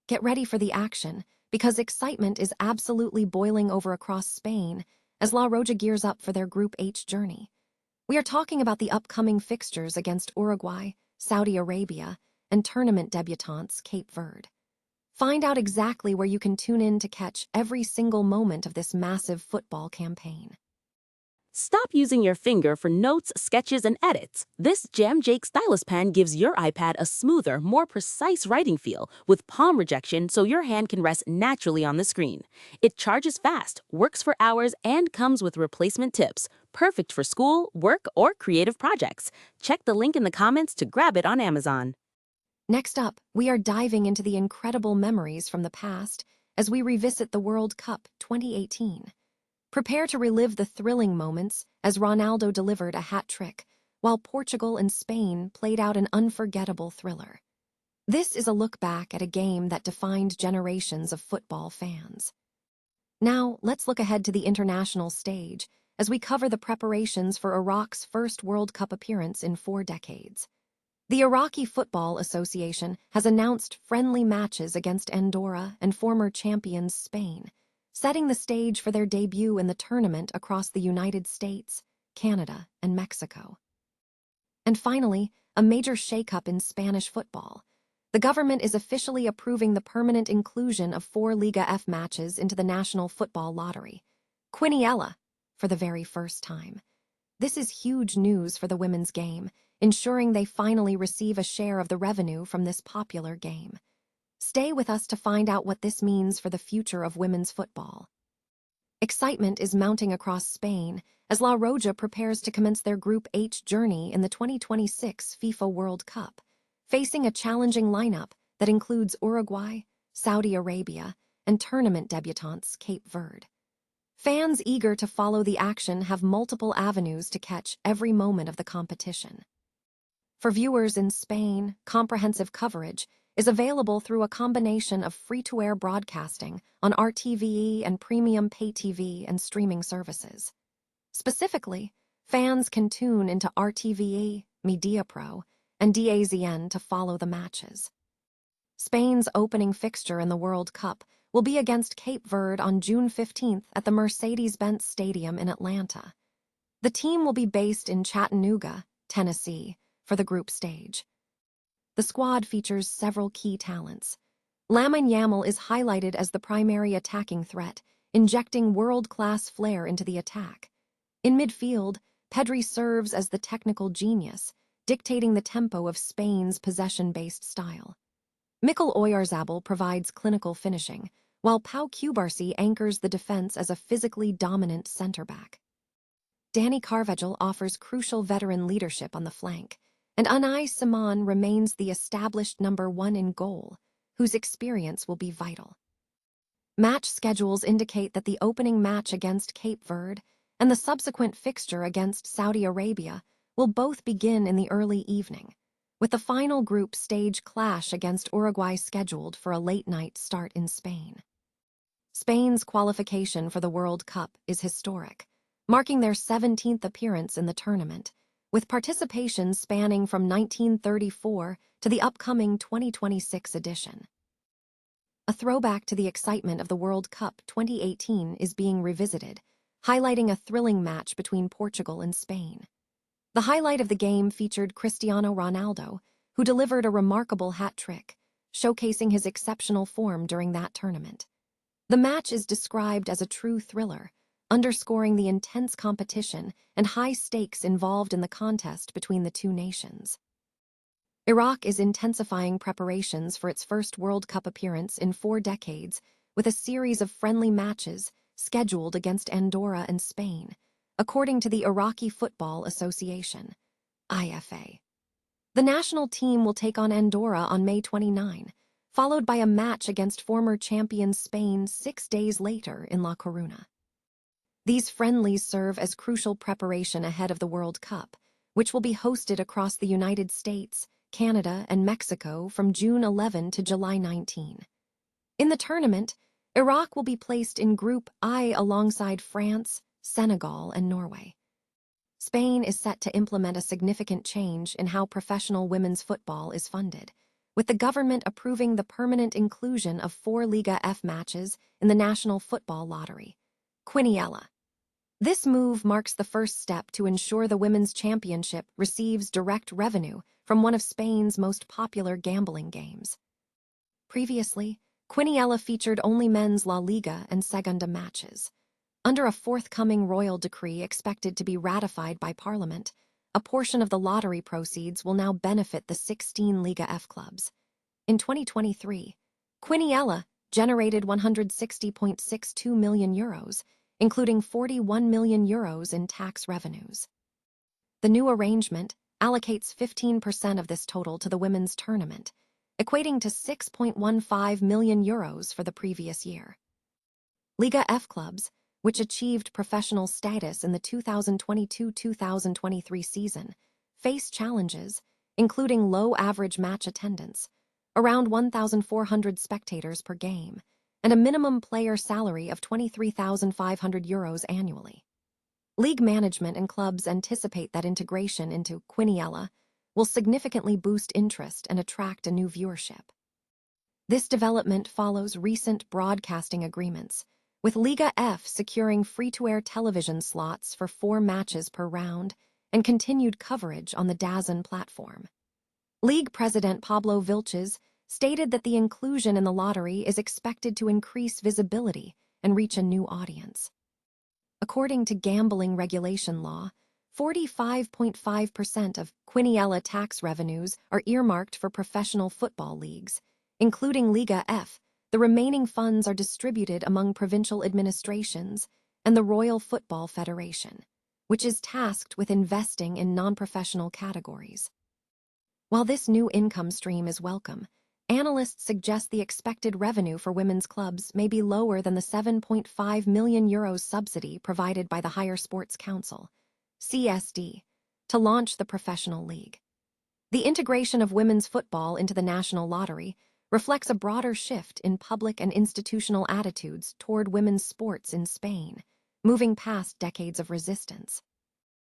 Get ready for the action, because excitement is absolutely boiling over across Spain as La Roja gears up for their Group H journey. We are talking about the upcoming fixtures against Uruguay, Saudi Arabia, and tournament debutantes Cape Verde. Find out exactly where you can tune in to catch every single moment of this massive football campaign. Stop using your finger for notes, sketches, and edits. This Jam Jake stylus pen gives your iPad a smoother, more precise writing feel with palm rejection so your hand can rest naturally on the screen. It charges fast, works for hours, and comes with replacement tips. Perfect for school, work, or creative projects. Check the link in the comments to grab it on Amazon. Next up, we are diving into the incredible memories from the past as we revisit the World Cup 2018. Prepare to relive the thrilling moments as Ronaldo delivered a hat trick, while Portugal and Spain played out an unforgettable thriller. This is a look back at a game that defined generations of football fans. Now, let's look ahead to the international stage as we cover the preparations for Iraq's first World Cup appearance in 4 decades. The Iraqi Football Association has announced friendly matches against Andorra and former champions Spain, setting the stage for their debut in the tournament across the United States, Canada, and Mexico. And finally, a major shakeup in Spanish football. The government is officially approving the permanent inclusion of 4 Liga F matches into the National Football Lottery, Quiniela, for the very first time. This is huge news for the women's game, ensuring they finally receive a share of the revenue from this popular game. Stay with us to find out what this means for the future of women's football. Excitement is mounting across Spain as La Roja prepares to commence their Group H journey in the 2026 FIFA World Cup, facing a challenging lineup that includes Uruguay, Saudi Arabia, and tournament debutantes Cape Verde. Fans eager to follow the action have multiple avenues to catch every moment of the competition. For viewers in Spain, comprehensive coverage is available through a combination of free-to-air broadcasting on RTVE and premium pay-TV and streaming services. Specifically, fans can tune into RTVE, MediaPro, and DAZN to follow the matches. Spain's opening fixture in the World Cup will be against Cape Verde on June 15th at the Mercedes-Benz Stadium in Atlanta. The team will be based in Chattanooga, Tennessee, for the group stage. The squad features several key talents. Lamine Yamal is highlighted as the primary attacking threat, injecting world-class flair into the attack. In midfield, Pedri serves as the technical genius, dictating the tempo of Spain's possession-based style. Mikel Oyarzabal provides clinical finishing, while Pau Cubarsí anchors the defense as a physically dominant center-back. Dani Carvajal offers crucial veteran leadership on the flank, and Unai Simon remains the established number 1 in goal, whose experience will be vital. Match schedules indicate that the opening match against Cape Verde and the subsequent fixture against Saudi Arabia will both begin in the early evening, with the final group stage clash against Uruguay scheduled for a late-night start in Spain. Spain's qualification for the World Cup is historic, marking their 17th appearance in the tournament, with participation spanning from 1934 to the upcoming 2026 edition. A throwback to the excitement of the World Cup 2018 is being revisited, highlighting a thrilling match between Portugal and Spain. The highlight of the game featured Cristiano Ronaldo, who delivered a remarkable hat trick, showcasing his exceptional form during that tournament. The match is described as a true thriller, underscoring the intense competition and high stakes involved in the contest between the two nations. Iraq is intensifying preparations for its first World Cup appearance in 4 decades, with a series of friendly matches scheduled against Andorra and Spain, according to the Iraqi Football Association, IFA. The national team will take on Andorra on May 29, followed by a match against former champion Spain 6 days later in La Coruña. These friendlies serve as crucial preparation ahead of the World Cup, which will be hosted across the United States, Canada, and Mexico from June 11 to July 19. In the tournament, Iraq will be placed in Group I alongside France, Senegal, and Norway. Spain is set to implement a significant change in how professional women's football is funded, with the government approving the permanent inclusion of 4 Liga F matches in the National Football Lottery. Quiniela. This move marks the first step to ensure the Women's Championship receives direct revenue from one of Spain's most popular gambling games. Previously, Quiniela featured only men's La Liga and Segunda matches. Under a forthcoming royal decree expected to be ratified by Parliament, a portion of the lottery proceeds will now benefit the 16 Liga F clubs. In 2023, Quiniela generated €160.62 million, including €41 million in tax revenues. The new arrangement allocates 15% of this total to the women's tournament, equating to €6.15 million for the previous year. Liga F clubs, which achieved professional status in the 2022-2023 season, face challenges, including low average match attendance, around 1,400 spectators per game, and a minimum player salary of €23,500 annually. League management and clubs anticipate that integration into Quiniela will significantly boost interest and attract a new viewership. This development follows recent broadcasting agreements, with Liga F securing free-to-air television slots for 4 matches per round and continued coverage on the DAZN platform. League president Pablo Vilches stated that the inclusion in the lottery is expected to increase visibility and reach a new audience. According to gambling regulation law, 45.5% of Quiniela tax revenues are earmarked for professional football leagues, including Liga F. The remaining funds are distributed among provincial administrations and the Royal Football Federation, which is tasked with investing in non-professional categories. While this new income stream is welcome, analysts suggest the expected revenue for women's clubs may be lower than the €7.5 million subsidy provided by the Higher Sports Council, CSD, to launch the professional league. The integration of women's football into the national lottery reflects a broader shift in public and institutional attitudes toward women's sports in Spain, moving past decades of resistance.